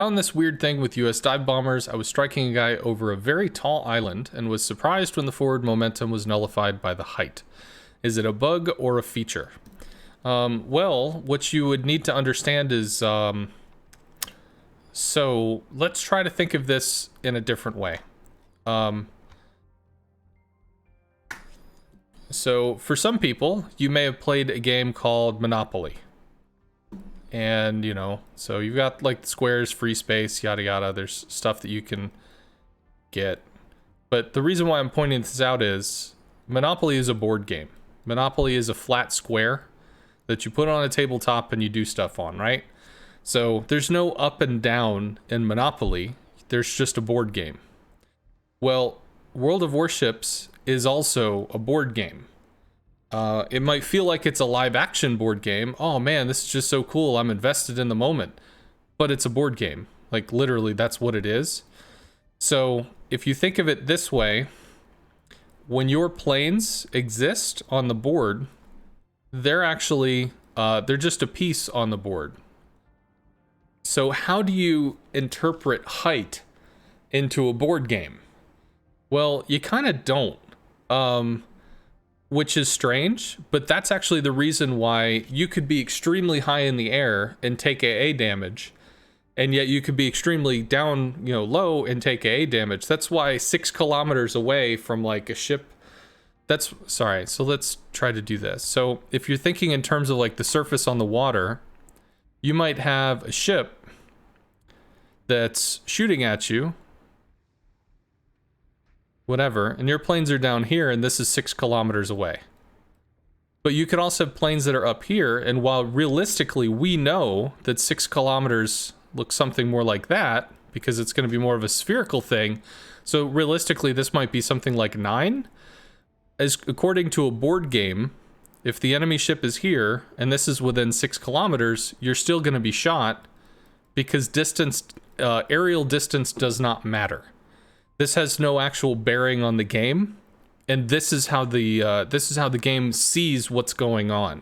On this weird thing with US dive bombers, I was striking a guy over a very tall island and was surprised when the forward momentum was nullified by the height. Is it a bug or a feature? Well, what you would need to understand is, so let's try to think of this in a different way. So for some people, you may have played a game called Monopoly. And, you know, so you've got like the squares, free space, yada yada. There's stuff that you can get. But the reason why I'm pointing this out is Monopoly is a board game. Monopoly is a flat square that you put on a tabletop and you do stuff on, right? So there's no up and down in Monopoly. There's just a board game. Well, World of Warships is also a board game. It might feel like it's a live action board game. Oh man, this is just so cool. I'm invested in the moment. But it's a board game. Like literally, that's what it is. So if you think of it this way, when your planes exist on the board, they're actually, they're just a piece on the board. So how do you interpret height into a board game? Well, you kind of don't. Which is strange, but that's actually the reason why you could be extremely high in the air and take AA damage, and yet you could be extremely down, you know, low and take AA damage. That's why 6 kilometers away from like a ship, sorry, so let's try to do this. So if you're thinking in terms of like the surface on the water, you might have a ship that's shooting at you, whatever, and your planes are down here and this is 6 kilometers away. But you could also have planes that are up here, and while realistically we know that 6 kilometers looks something more like that because it's going to be more of a spherical thing, so realistically this might be something like 9. As according to a board game, if the enemy ship is here and this is within 6 kilometers, you're still going to be shot because distance, aerial distance does not matter. This has no actual bearing on the game, and this is how the game sees what's going on.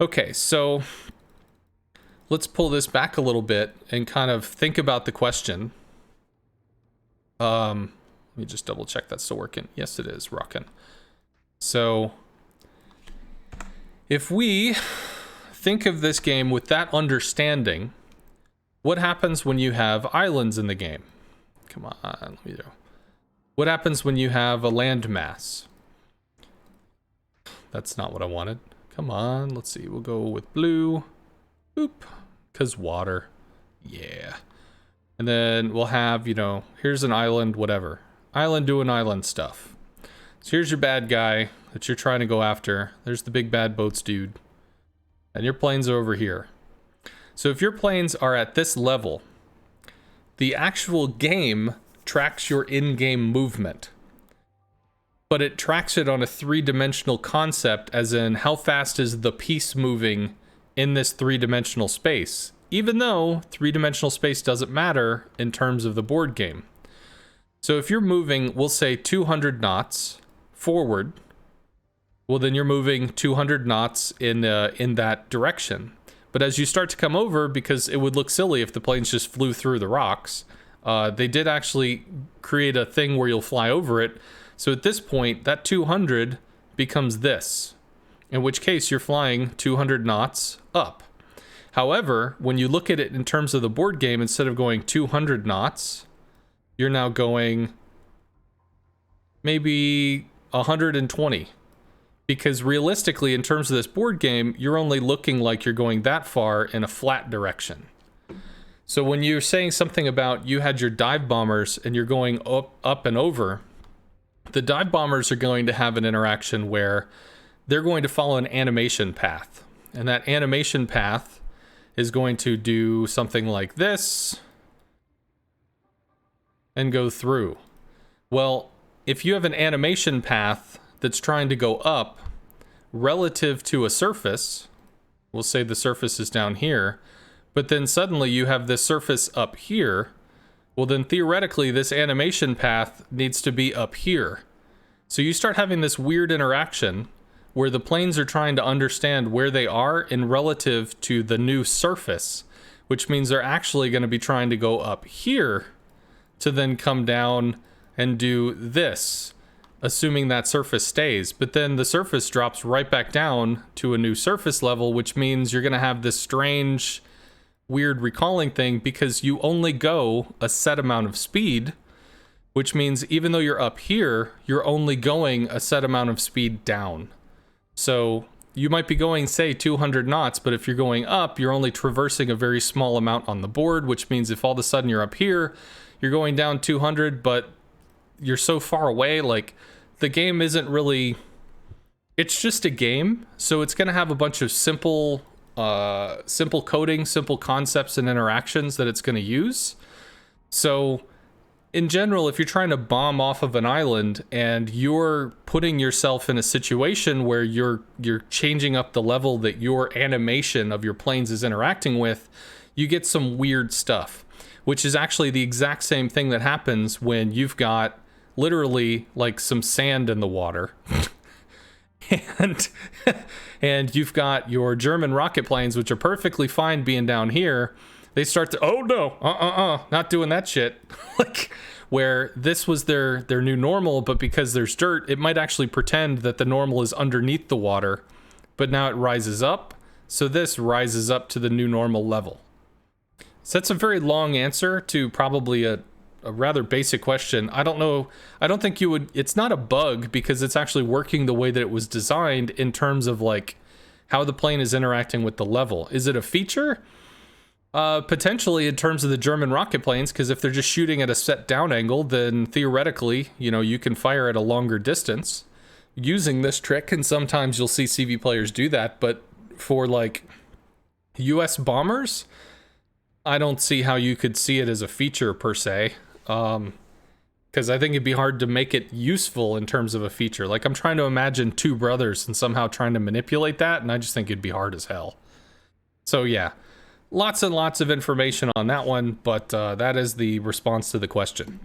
Okay, so let's pull this back a little bit and kind of think about the question. Let me just double check that's still working. Yes, it is rocking. So if we think of this game with that understanding, what happens when you have islands in the game? Come on, let me do. What happens when you have a landmass? That's not what I wanted. Come on, let's see. We'll go with blue. Oop, because water. Yeah. And then we'll have, you know, here's an island, whatever. Island doing island stuff. So here's your bad guy that you're trying to go after. There's the big bad boats dude. And your planes are over here. So if your planes are at this level, the actual game tracks your in-game movement, but it tracks it on a 3-dimensional concept, as in how fast is the piece moving in this 3-dimensional space, even though 3-dimensional space doesn't matter in terms of the board game. So if you're moving, we'll say 200 knots forward, well then you're moving 200 knots in that direction. But as you start to come over, because it would look silly if the planes just flew through the rocks, they did actually create a thing where you'll fly over it. So at this point, that 200 becomes this, in which case you're flying 200 knots up. However, when you look at it in terms of the board game, instead of going 200 knots, you're now going maybe 120. Because realistically, in terms of this board game, you're only looking like you're going that far in a flat direction. So when you're saying something about you had your dive bombers and you're going up and over, the dive bombers are going to have an interaction where they're going to follow an animation path. And that animation path is going to do something like this and go through. Well, if you have an animation path that's trying to go up relative to a surface, we'll say the surface is down here, but then suddenly you have this surface up here, well then theoretically this animation path needs to be up here. So you start having this weird interaction where the planes are trying to understand where they are in relative to the new surface, which means they're actually going to be trying to go up here to then come down and do this, assuming that surface stays. But then the surface drops right back down to a new surface level, which means you're going to have this strange, weird recalling thing because you only go a set amount of speed, which means even though you're up here, you're only going a set amount of speed down. So you might be going, say, 200 knots, but if you're going up, you're only traversing a very small amount on the board, which means if all of a sudden you're up here, you're going down 200, but you're so far away, like, the game isn't really... It's just a game, so it's going to have a bunch of simple coding, simple concepts and interactions that it's going to use. So in general, if you're trying to bomb off of an island and you're putting yourself in a situation where you're changing up the level that your animation of your planes is interacting with, you get some weird stuff, which is actually the exact same thing that happens when you've got literally like some sand in the water. and you've got your German rocket planes, which are perfectly fine being down here. They start to, oh no, not doing that shit. Like, where this was their new normal, but because there's dirt, it might actually pretend that the normal is underneath the water, but now it rises up. So this rises up to the new normal level. So that's a very long answer to probably a rather basic question. I don't know. I don't think you would, it's not a bug because it's actually working the way that it was designed in terms of like how the plane is interacting with the level. Is it a feature? Potentially in terms of the German rocket planes, because if they're just shooting at a set down angle, then theoretically, you know, you can fire at a longer distance using this trick. And sometimes you'll see CV players do that. But for like US bombers, I don't see how you could see it as a feature per se. Because I think it'd be hard to make it useful in terms of a feature. Like, I'm trying to imagine two brothers and somehow trying to manipulate that, and I just think it'd be hard as hell. So yeah, lots and lots of information on that one, but that is the response to the question.